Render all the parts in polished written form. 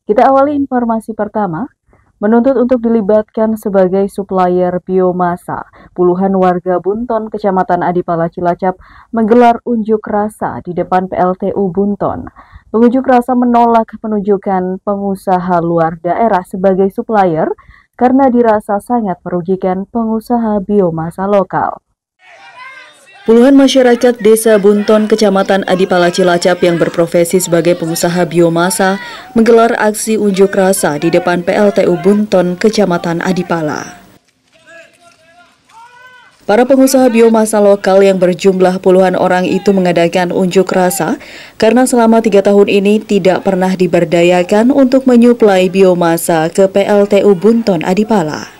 Kita awali informasi pertama, menuntut untuk dilibatkan sebagai supplier biomasa. Puluhan warga Bunton, Kecamatan Adipala Cilacap menggelar unjuk rasa di depan PLTU Bunton. Pengunjuk rasa menolak penunjukan pengusaha luar daerah sebagai supplier karena dirasa sangat merugikan pengusaha biomasa lokal. Puluhan masyarakat Desa Bunton, Kecamatan Adipala Cilacap yang berprofesi sebagai pengusaha biomasa menggelar aksi unjuk rasa di depan PLTU Bunton, Kecamatan Adipala. Para pengusaha biomasa lokal yang berjumlah puluhan orang itu mengadakan unjuk rasa karena selama 3 tahun ini tidak pernah diberdayakan untuk menyuplai biomasa ke PLTU Bunton Adipala.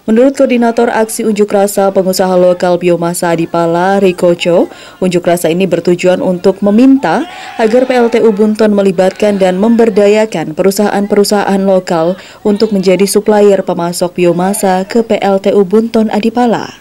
Menurut Koordinator Aksi Unjuk Rasa Pengusaha Lokal Biomasa Adipala, Rikoco, unjuk rasa ini bertujuan untuk meminta agar PLTU Bunton melibatkan dan memberdayakan perusahaan-perusahaan lokal untuk menjadi supplier pemasok biomasa ke PLTU Bunton Adipala.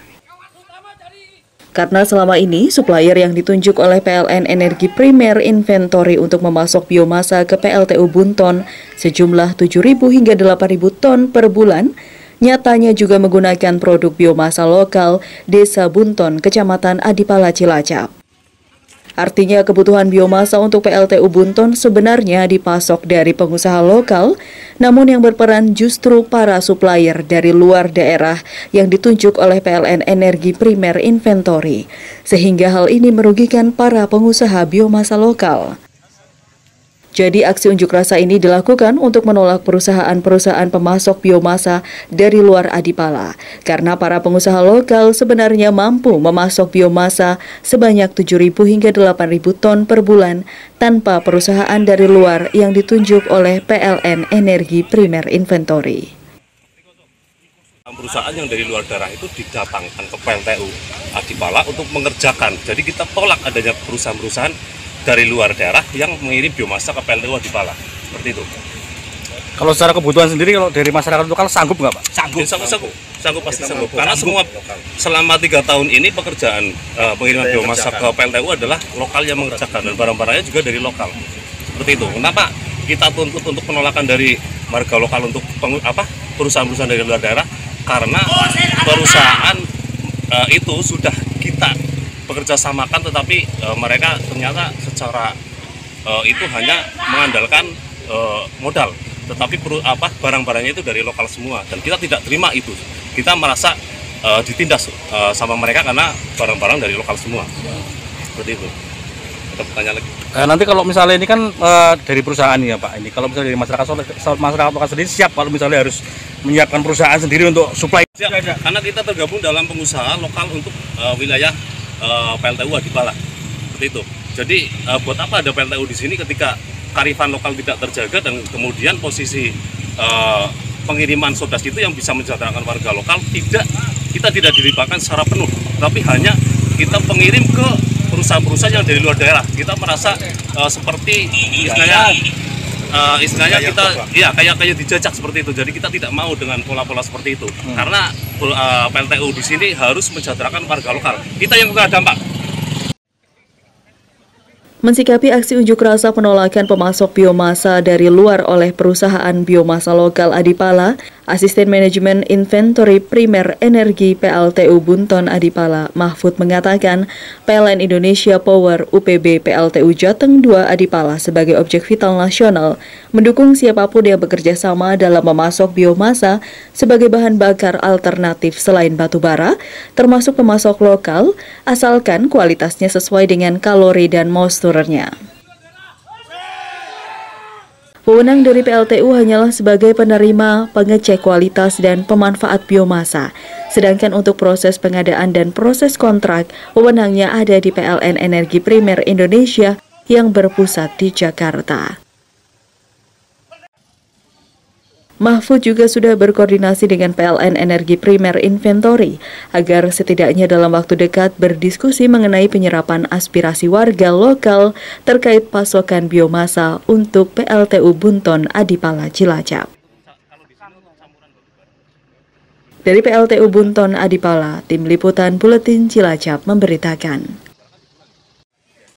Karena selama ini, supplier yang ditunjuk oleh PLN Energi Primer Inventory untuk memasok biomasa ke PLTU Bunton sejumlah 7.000 hingga 8.000 ton per bulan, nyatanya juga menggunakan produk biomasa lokal Desa Bunton, Kecamatan Adipala Cilacap. Artinya kebutuhan biomasa untuk PLTU Bunton sebenarnya dipasok dari pengusaha lokal, namun yang berperan justru para supplier dari luar daerah yang ditunjuk oleh PLN Energi Primer Inventory, sehingga hal ini merugikan para pengusaha biomasa lokal. Jadi aksi unjuk rasa ini dilakukan untuk menolak perusahaan-perusahaan pemasok biomasa dari luar Adipala, karena para pengusaha lokal sebenarnya mampu memasok biomasa sebanyak 7.000 hingga 8.000 ton per bulan tanpa perusahaan dari luar yang ditunjuk oleh PLN Energi Primer Inventory. Perusahaan yang dari luar daerah itu didatangkan ke PLTU Adipala untuk mengerjakan. Jadi kita tolak adanya perusahaan-perusahaan dari luar daerah yang mengirim biomasa ke PLTU Adipala, seperti itu. Kalau secara kebutuhan sendiri, kalau dari masyarakat lokal sanggup nggak Pak? Sanggup pasti sanggup. Karena semua selama 3 tahun ini pekerjaan pengiriman biomasa ke PLTU adalah lokal yang mengerjakan dan barang-barangnya juga dari lokal. Seperti itu. Kenapa kita tuntut untuk penolakan dari warga lokal untuk perusahaan-perusahaan dari luar daerah? Karena perusahaan itu sudah kita bekerja samakan, tetapi mereka ternyata secara itu hanya mengandalkan modal, tetapi barang-barangnya itu dari lokal semua, dan kita tidak terima itu. Kita merasa ditindas sama mereka karena barang-barang dari lokal semua, seperti itu. Ada pertanyaan lagi? Nanti kalau misalnya ini kan dari perusahaan ya Pak, ini kalau misalnya dari masyarakat lokal sendiri siap kalau misalnya harus menyiapkan perusahaan sendiri untuk supply? Siap, karena kita tergabung dalam pengusaha lokal untuk wilayah PLTU Adipala, seperti itu. Jadi buat apa ada PLTU di sini ketika kearifan lokal tidak terjaga dan kemudian posisi pengiriman sodas itu yang bisa mensejahterakan warga lokal kita tidak dilibatkan secara penuh, tapi hanya kita pengirim ke perusahaan-perusahaan yang dari luar daerah. Kita merasa seperti istilahnya kita kayak dijajak seperti itu. Jadi kita tidak mau dengan pola-pola seperti itu. Karena PLTU di sini harus mensejahterakan warga lokal. Kita yang kena dampak. Mensikapi aksi unjuk rasa penolakan pemasok biomasa dari luar oleh perusahaan biomasa lokal Adipala, Asisten Manajemen Inventory Primer Energi PLTU Bunton Adipala, Mahfud mengatakan PLN Indonesia Power UPB PLTU Jateng 2 Adipala sebagai objek vital nasional mendukung siapapun yang bekerja sama dalam memasok biomasa sebagai bahan bakar alternatif selain batu bara, termasuk pemasok lokal, asalkan kualitasnya sesuai dengan kalori dan moisturenya. Wewenang dari PLTU hanyalah sebagai penerima, pengecek kualitas, dan pemanfaat biomasa. Sedangkan untuk proses pengadaan dan proses kontrak, wewenangnya ada di PLN Energi Primer Indonesia yang berpusat di Jakarta. Mahfud juga sudah berkoordinasi dengan PLN Energi Primer Inventory agar setidaknya dalam waktu dekat berdiskusi mengenai penyerapan aspirasi warga lokal terkait pasokan biomasa untuk PLTU Bunton Adipala Cilacap. Dari PLTU Bunton Adipala, Tim Liputan Buletin Cilacap memberitakan.